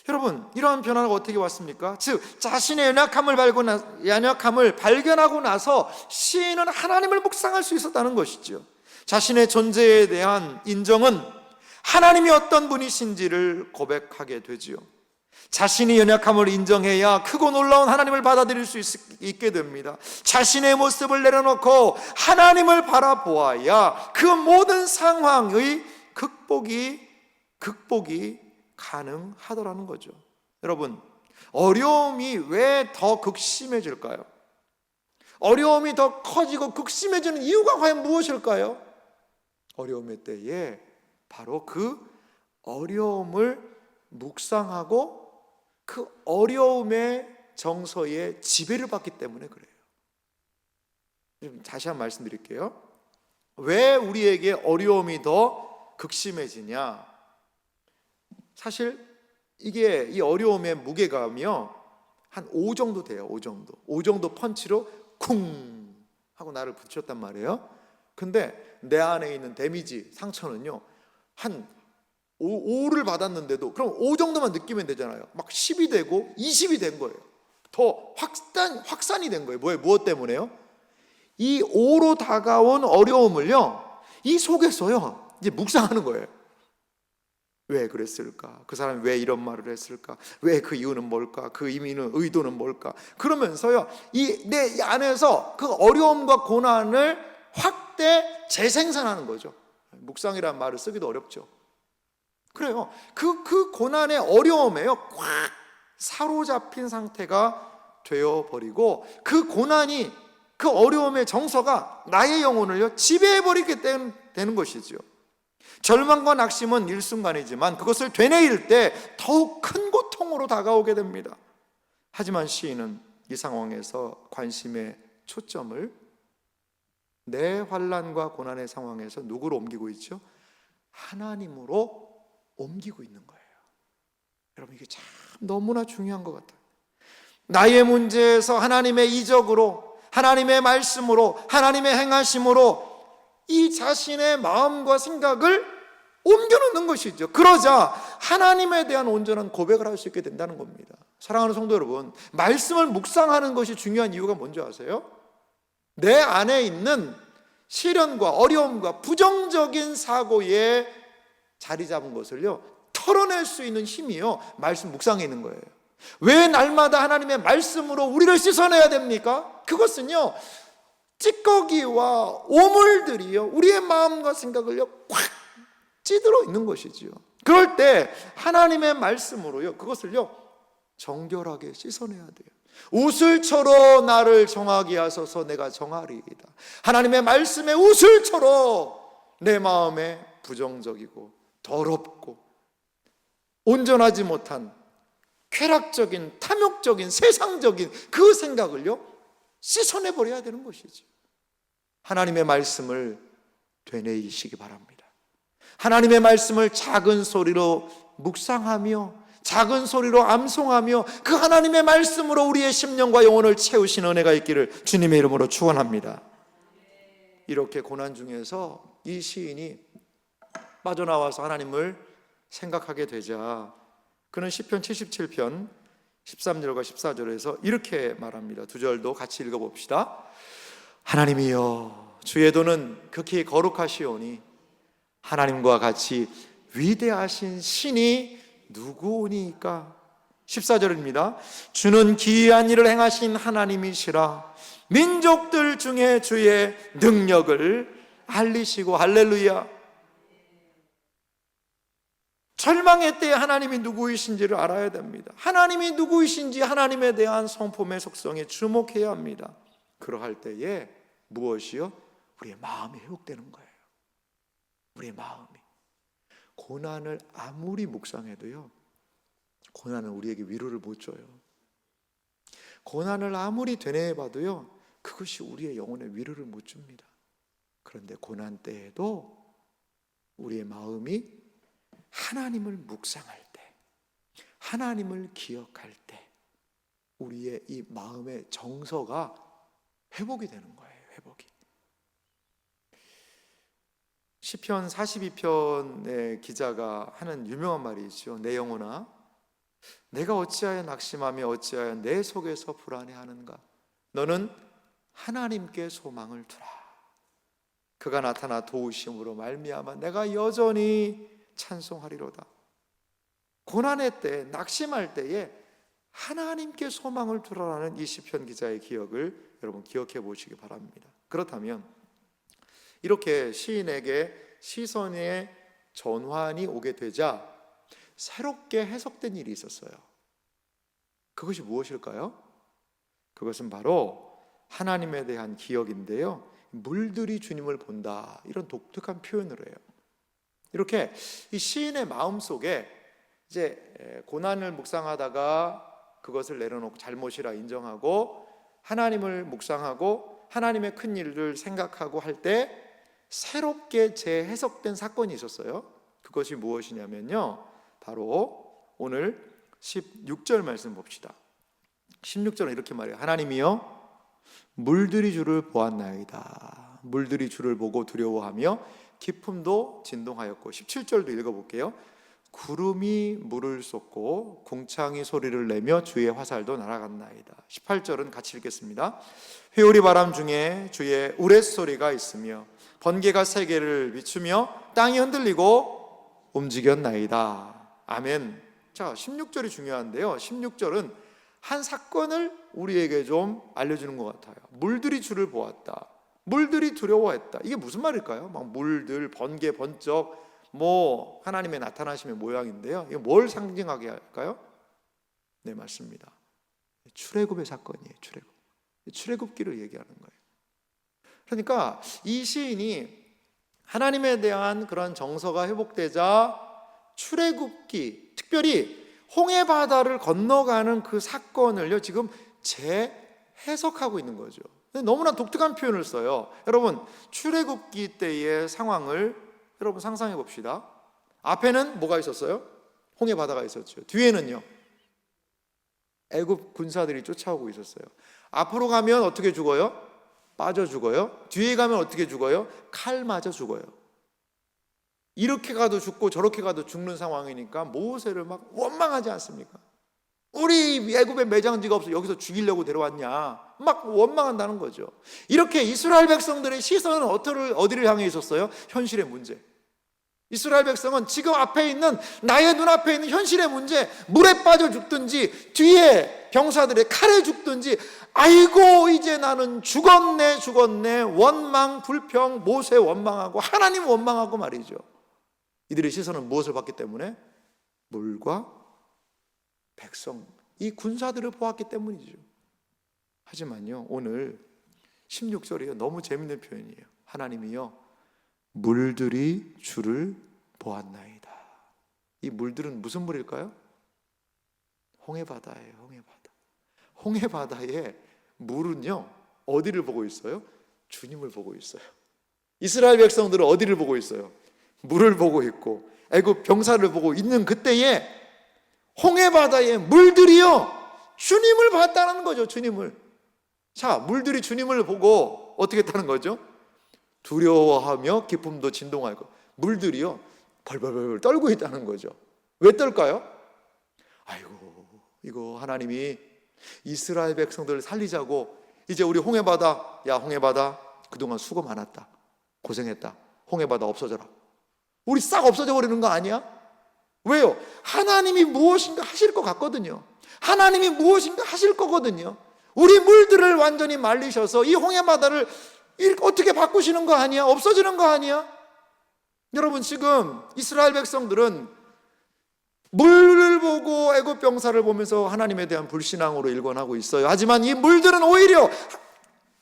여러분, 이러한 변화가 어떻게 왔습니까? 즉 자신의 연약함을 발견하고 나서 시인은 하나님을 묵상할 수 있었다는 것이죠. 자신의 존재에 대한 인정은 하나님이 어떤 분이신지를 고백하게 되지요. 자신이 연약함을 인정해야 크고 놀라운 하나님을 받아들일 수 있게 됩니다. 자신의 모습을 내려놓고 하나님을 바라보아야 그 모든 상황의 극복이 가능하더라는 거죠. 여러분, 어려움이 왜 더 극심해질까요? 어려움이 더 커지고 극심해지는 이유가 과연 무엇일까요? 어려움의 때에 바로 그 어려움을 묵상하고 그 어려움의 정서에 지배를 받기 때문에 그래요. 다시 한번 말씀드릴게요. 왜 우리에게 어려움이 더 극심해지냐? 사실 이게 이 어려움의 무게감이요 한 5 정도 돼요. 5 정도 펀치로 쿵 하고 나를 붙였단 말이에요. 근데 내 안에 있는 데미지, 상처는요 한 5를 받았는데도 그럼 5 정도만 느끼면 되잖아요. 막 10이 되고 20이 된 거예요. 더 확산이 된 거예요. 무엇 때문에요? 이 5로 다가온 어려움을요 이 속에서요 이제 묵상하는 거예요. 왜 그랬을까? 그 사람이 왜 이런 말을 했을까? 왜 그 이유는 뭘까? 그 의도는 뭘까? 그러면서요 내 안에서 그 어려움과 고난을 확대 재생산하는 거죠. 묵상이라는 말을 쓰기도 어렵죠. 그래요. 그 고난의 어려움에요 꽉 사로잡힌 상태가 되어버리고 그 고난이 그 어려움의 정서가 나의 영혼을요 지배해버리게 되는 것이죠. 절망과 낙심은 일순간이지만 그것을 되뇌일 때 더욱 큰 고통으로 다가오게 됩니다. 하지만 시인은 이 상황에서 관심의 초점을 내 환난과 고난의 상황에서 누구로 옮기고 있죠? 하나님으로 옮기고 있는 거예요. 여러분 이게 참 너무나 중요한 것 같아요. 나의 문제에서 하나님의 이적으로, 하나님의 말씀으로, 하나님의 행하심으로 이 자신의 마음과 생각을 옮겨놓는 것이죠. 그러자 하나님에 대한 온전한 고백을 할 수 있게 된다는 겁니다. 사랑하는 성도 여러분, 말씀을 묵상하는 것이 중요한 이유가 뭔지 아세요? 내 안에 있는 시련과 어려움과 부정적인 사고에 자리 잡은 것을요 털어낼 수 있는 힘이요 말씀 묵상에 있는 거예요. 왜 날마다 하나님의 말씀으로 우리를 씻어내야 됩니까? 그것은요 찌꺼기와 오물들이요 우리의 마음과 생각을요 꽉 찌들어 있는 것이지요. 그럴 때 하나님의 말씀으로요 그것을요 정결하게 씻어내야 돼요. 우슬초로 나를 정하게 하소서 내가 정하리이다. 하나님의 말씀에 우슬초로 내 마음에 부정적이고 더럽고 온전하지 못한 쾌락적인 탐욕적인 세상적인 그 생각을요 씻어내버려야 되는 것이죠. 하나님의 말씀을 되뇌이시기 바랍니다. 하나님의 말씀을 작은 소리로 묵상하며 작은 소리로 암송하며 그 하나님의 말씀으로 우리의 심령과 영혼을 채우시는 은혜가 있기를 주님의 이름으로 축원합니다. 이렇게 고난 중에서 이 시인이 빠져나와서 하나님을 생각하게 되자 그는 시편 77편 13절과 14절에서 이렇게 말합니다. 2절도 같이 읽어봅시다. 하나님이여 주의 도는 극히 거룩하시오니 하나님과 같이 위대하신 신이 누구오니까. 14절입니다. 주는 기이한 일을 행하신 하나님이시라. 민족들 중에 주의 능력을 알리시고. 할렐루야. 절망의 때에 하나님이 누구이신지를 알아야 됩니다. 하나님이 누구이신지 하나님에 대한 성품의 속성에 주목해야 합니다. 그러할 때에 무엇이요? 우리의 마음이 회복되는 거예요. 우리의 마음이. 고난을 아무리 묵상해도요 고난은 우리에게 위로를 못 줘요. 고난을 아무리 되뇌어봐도요 그것이 우리의 영혼에 위로를 못 줍니다. 그런데 고난 때에도 우리의 마음이 하나님을 묵상할 때, 하나님을 기억할 때 우리의 이 마음의 정서가 회복이 되는 거예요. 회복이. 시편 42편의 기자가 하는 유명한 말이 있죠. 내 영혼아 내가 어찌하여 낙심하며 어찌하여 내 속에서 불안해하는가. 너는 하나님께 소망을 두라. 그가 나타나 도우심으로 말미암아 내가 여전히 찬송하리로다. 고난의 때, 낙심할 때에 하나님께 소망을 두라라는 이 시편 기자의 기억을 여러분 기억해 보시기 바랍니다. 그렇다면 이렇게 시인에게 시선의 전환이 오게 되자 새롭게 해석된 일이 있었어요. 그것이 무엇일까요? 그것은 바로 하나님에 대한 기억인데요 물들이 주님을 본다, 이런 독특한 표현을 해요. 이렇게 이 시인의 마음속에 이제 고난을 묵상하다가 그것을 내려놓고 잘못이라 인정하고 하나님을 묵상하고 하나님의 큰 일을 생각하고 할 때 새롭게 재해석된 사건이 있었어요. 그것이 무엇이냐면요 바로 오늘 16절 말씀 봅시다. 16절은 이렇게 말해요. 하나님이여 물들이 주를 보았나이다. 물들이 주를 보고 두려워하며 기품도 진동하였고. 17절도 읽어볼게요. 구름이 물을 쏟고 궁창이 소리를 내며 주의 화살도 날아갔나이다. 18절은 같이 읽겠습니다. 회오리 바람 중에 주의 우레소리가 있으며 번개가 세계를 비추며 땅이 흔들리고 움직였나이다. 아멘. 자, 16절이 중요한데요. 16절은 한 사건을 우리에게 좀 알려주는 것 같아요. 물들이 주를 보았다. 물들이 두려워했다. 이게 무슨 말일까요? 막 물들, 번개, 번쩍, 하나님의 나타나심의 모양인데요. 이게 뭘 상징하게 할까요? 네, 맞습니다. 출애굽의 사건이에요. 출애굽기를 얘기하는 거예요. 그러니까 이 시인이 하나님에 대한 그런 정서가 회복되자 출애굽기, 특별히 홍해 바다를 건너가는 그 사건을요 지금 재해석하고 있는 거죠. 너무나 독특한 표현을 써요. 여러분, 출애굽기 때의 상황을 여러분 상상해 봅시다. 앞에는 뭐가 있었어요? 홍해 바다가 있었죠. 뒤에는요 애굽 군사들이 쫓아오고 있었어요. 앞으로 가면 어떻게 죽어요? 빠져 죽어요. 뒤에 가면 어떻게 죽어요? 칼 맞아 죽어요. 이렇게 가도 죽고 저렇게 가도 죽는 상황이니까 모세를 막 원망하지 않습니까? 우리 애굽에 매장지가 없어 여기서 죽이려고 데려왔냐, 막 원망한다는 거죠. 이렇게 이스라엘 백성들의 시선은 어디를 향해 있었어요? 현실의 문제. 이스라엘 백성은 지금 앞에 있는, 나의 눈앞에 있는 현실의 문제, 물에 빠져 죽든지 뒤에 병사들의 칼에 죽든지, 아이고 이제 나는 죽었네 원망, 불평, 모세 원망하고 하나님 원망하고 말이죠. 이들의 시선은 무엇을 봤기 때문에? 물과 백성, 이 군사들을 보았기 때문이죠. 하지만요 오늘 16절이요 너무 재밌는 표현이에요. 하나님이요 물들이 주를 보았나이다. 이 물들은 무슨 물일까요? 홍해바다예요. 홍해바다의 물은요 어디를 보고 있어요? 주님을 보고 있어요. 이스라엘 백성들은 어디를 보고 있어요? 물을 보고 있고 애굽 병사를 보고 있는 그때에 홍해바다의 물들이요 주님을 봤다는 거죠. 주님을. 자, 물들이 주님을 보고 어떻게 했다는 거죠? 두려워하며 기쁨도 진동하고. 물들이요 벌벌벌 떨고 있다는 거죠. 왜 떨까요? 아이고 이거 하나님이 이스라엘 백성들을 살리자고 이제 우리 홍해바다, 야 홍해바다 그동안 수고 많았다, 고생했다, 홍해바다 없어져라. 우리 싹 없어져 버리는 거 아니야? 왜요? 하나님이 무엇인가 하실 것 같거든요. 하나님이 무엇인가 하실 거거든요. 우리 물들을 완전히 말리셔서 이 홍해바다를 어떻게 바꾸시는 거 아니야? 없어지는 거 아니야? 여러분, 지금 이스라엘 백성들은 물을 보고 애굽 병사를 보면서 하나님에 대한 불신앙으로 일관하고 있어요. 하지만 이 물들은 오히려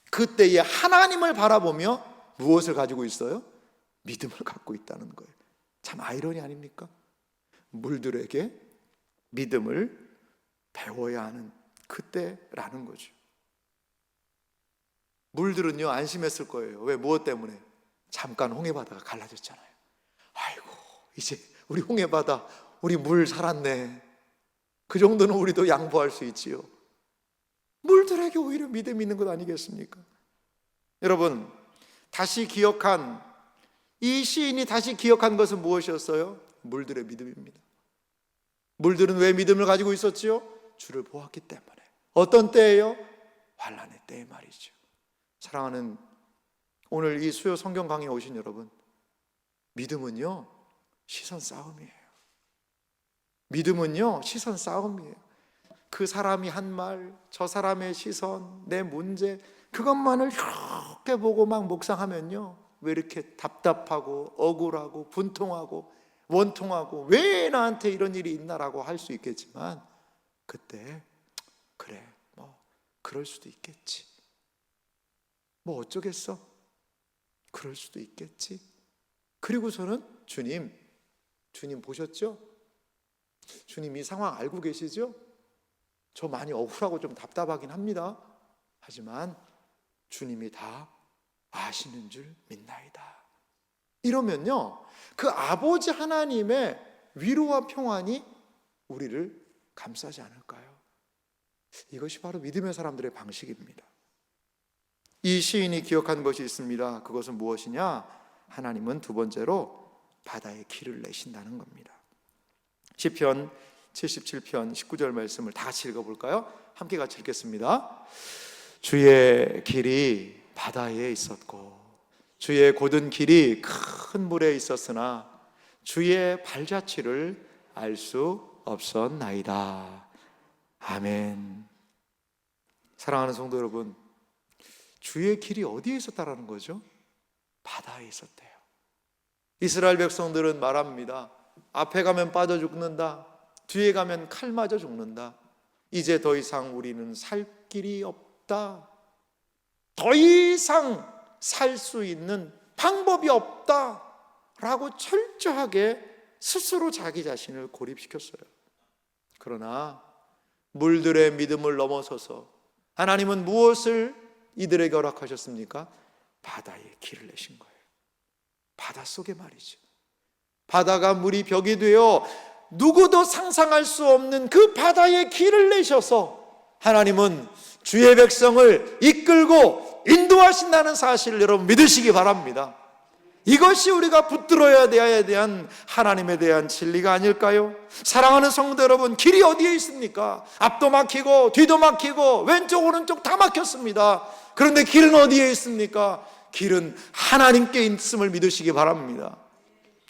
그때의 하나님을 바라보며 무엇을 가지고 있어요? 믿음을 갖고 있다는 거예요. 참 아이러니 아닙니까? 물들에게 믿음을 배워야 하는 그때라는 거죠. 물들은요 안심했을 거예요. 왜? 무엇 때문에? 잠깐 홍해바다가 갈라졌잖아요. 아이고 이제 우리 홍해바다, 우리 물 살았네. 그 정도는 우리도 양보할 수 있지요. 물들에게 오히려 믿음이 있는 것 아니겠습니까? 여러분, 이 시인이 다시 기억한 것은 무엇이었어요? 물들의 믿음입니다. 물들은 왜 믿음을 가지고 있었지요? 주를 보았기 때문에. 어떤 때예요? 환난의 때에 말이죠. 사랑하는 오늘 이 수요 성경 강의에 오신 여러분, 믿음은요 시선 싸움이에요. 믿음은요 시선 싸움이에요. 그 사람이 한 말, 저 사람의 시선, 내 문제, 그것만을 이렇게 보고 막 묵상하면요 왜 이렇게 답답하고 억울하고 분통하고 원통하고 왜 나한테 이런 일이 있나라고 할 수 있겠지만, 그때 그래 그럴 수도 있겠지, 어쩌겠어, 그럴 수도 있겠지. 그리고서는 주님 보셨죠? 주님 이 상황 알고 계시죠? 저 많이 억울하고 좀 답답하긴 합니다. 하지만 주님이 다 아시는 줄 믿나이다. 이러면요 그 아버지 하나님의 위로와 평안이 우리를 감싸지 않을까요? 이것이 바로 믿음의 사람들의 방식입니다. 이 시인이 기억한 것이 있습니다. 그것은 무엇이냐? 하나님은 두 번째로 바다에 길을 내신다는 겁니다. 시편 77편 19절 말씀을 다 같이 읽어볼까요? 함께 같이 읽겠습니다. 주의 길이 바다에 있었고 주의 곧은 길이 큰 물에 있었으나 주의 발자취를 알 수 없었나이다. 아멘. 사랑하는 성도 여러분, 주의 길이 어디에 있었다라는 거죠? 바다에 있었대요. 이스라엘 백성들은 말합니다. 앞에 가면 빠져 죽는다. 뒤에 가면 칼 맞아 죽는다. 이제 더 이상 우리는 살 길이 없다. 더 이상 살 수 있는 방법이 없다 라고 철저하게 스스로 자기 자신을 고립시켰어요. 그러나 물들의 믿음을 넘어서서 하나님은 무엇을 이들에게 허락하셨습니까? 바다에 길을 내신 거예요. 바닷속에 말이죠. 바다가 물이 벽이 되어 누구도 상상할 수 없는 그 바다에 길을 내셔서 하나님은 주의 백성을 이끌고 인도하신다는 사실을 여러분 믿으시기 바랍니다. 이것이 우리가 붙들어야 대한 하나님에 대한 진리가 아닐까요? 사랑하는 성도 여러분, 길이 어디에 있습니까? 앞도 막히고 뒤도 막히고 왼쪽 오른쪽 다 막혔습니다. 그런데 길은 어디에 있습니까? 길은 하나님께 있음을 믿으시기 바랍니다.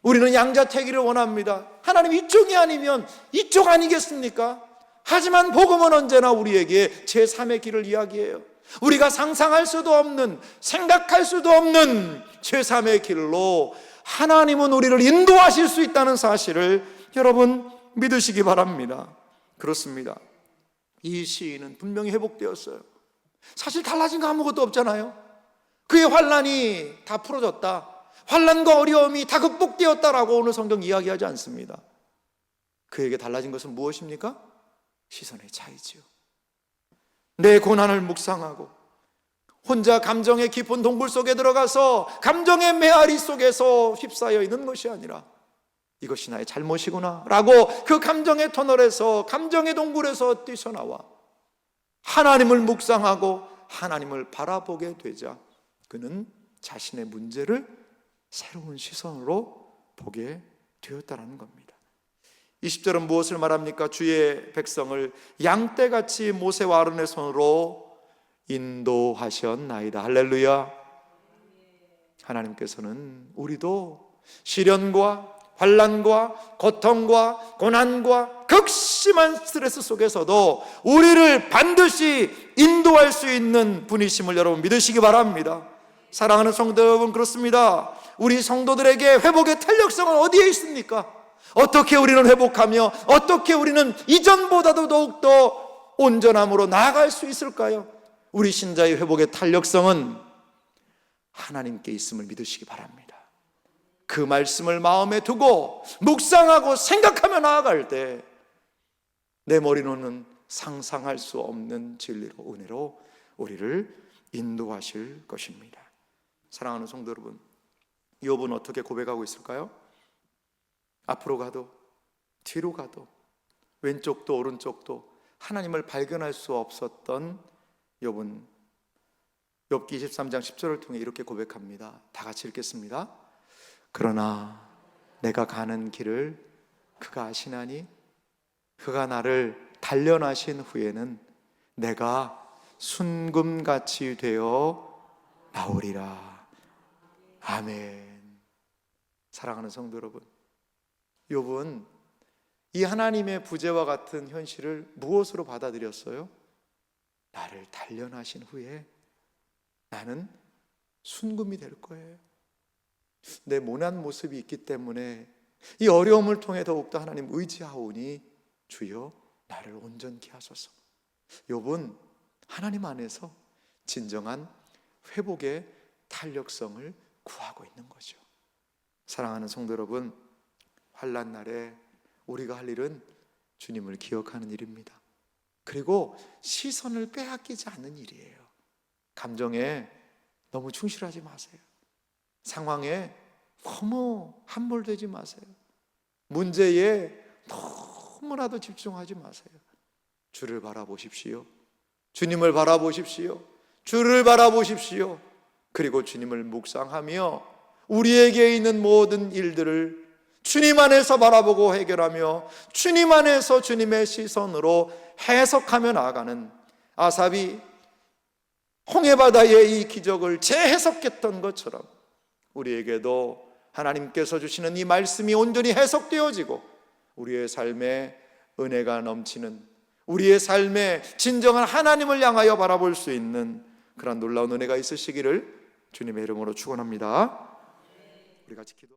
우리는 양자택일을 원합니다. 하나님 이쪽이 아니면 이쪽 아니겠습니까? 하지만 복음은 언제나 우리에게 제3의 길을 이야기해요. 우리가 상상할 수도 없는, 생각할 수도 없는 제3의 길로 하나님은 우리를 인도하실 수 있다는 사실을 여러분 믿으시기 바랍니다. 그렇습니다. 이 시인은 분명히 회복되었어요. 사실 달라진 거 아무것도 없잖아요. 그의 환난이 다 풀어졌다, 환난과 어려움이 다 극복되었다라고 오늘 성경 이야기하지 않습니다. 그에게 달라진 것은 무엇입니까? 시선의 차이지요. 내 고난을 묵상하고 혼자 감정의 깊은 동굴 속에 들어가서 감정의 메아리 속에서 휩싸여 있는 것이 아니라 이것이 나의 잘못이구나 라고 그 감정의 터널에서, 감정의 동굴에서 뛰쳐나와 하나님을 묵상하고 하나님을 바라보게 되자 그는 자신의 문제를 새로운 시선으로 보게 되었다는 겁니다. 20절은 무엇을 말합니까? 주의 백성을 양떼같이 모세와 아론의 손으로 인도하셨나이다. 할렐루야. 하나님께서는 우리도 시련과 환난과 고통과 고난과 극심한 스트레스 속에서도 우리를 반드시 인도할 수 있는 분이심을 여러분 믿으시기 바랍니다. 사랑하는 성도 여러분, 그렇습니다. 우리 성도들에게 회복의 탄력성은 어디에 있습니까? 어떻게 우리는 회복하며 어떻게 우리는 이전보다도 더욱더 온전함으로 나아갈 수 있을까요? 우리 신자의 회복의 탄력성은 하나님께 있음을 믿으시기 바랍니다. 그 말씀을 마음에 두고 묵상하고 생각하며 나아갈 때 내 머리로는 상상할 수 없는 진리로, 은혜로 우리를 인도하실 것입니다. 사랑하는 성도 여러분, 욥은 어떻게 고백하고 있을까요? 앞으로 가도 뒤로 가도 왼쪽도 오른쪽도 하나님을 발견할 수 없었던 욥은 욥기 23장 10절을 통해 이렇게 고백합니다. 다 같이 읽겠습니다. 그러나 내가 가는 길을 그가 아시나니 그가 나를 단련하신 후에는 내가 순금같이 되어 나오리라. 아멘. 사랑하는 성도 여러분, 욥은 이 하나님의 부재와 같은 현실을 무엇으로 받아들였어요? 나를 단련하신 후에 나는 순금이 될 거예요. 내 모난 모습이 있기 때문에 이 어려움을 통해 더욱더 하나님 의지하오니 주여 나를 온전케 하소서. 욥은 하나님 안에서 진정한 회복의 탄력성을 구하고 있는 거죠. 사랑하는 성도 여러분, 환난 날에 우리가 할 일은 주님을 기억하는 일입니다. 그리고 시선을 빼앗기지 않는 일이에요. 감정에 너무 충실하지 마세요. 상황에 너무 함몰되지 마세요. 문제에 너무나도 집중하지 마세요. 주를 바라보십시오. 주님을 바라보십시오. 주를 바라보십시오. 그리고 주님을 묵상하며 우리에게 있는 모든 일들을 주님 안에서 바라보고 해결하며 주님 안에서 주님의 시선으로 해석하며 나아가는, 아삽이 홍해바다의 이 기적을 재해석했던 것처럼 우리에게도 하나님께서 주시는 이 말씀이 온전히 해석되어지고 우리의 삶에 은혜가 넘치는, 우리의 삶에 진정한 하나님을 향하여 바라볼 수 있는 그런 놀라운 은혜가 있으시기를 주님의 이름으로 축원합니다. 우리 같이 기도.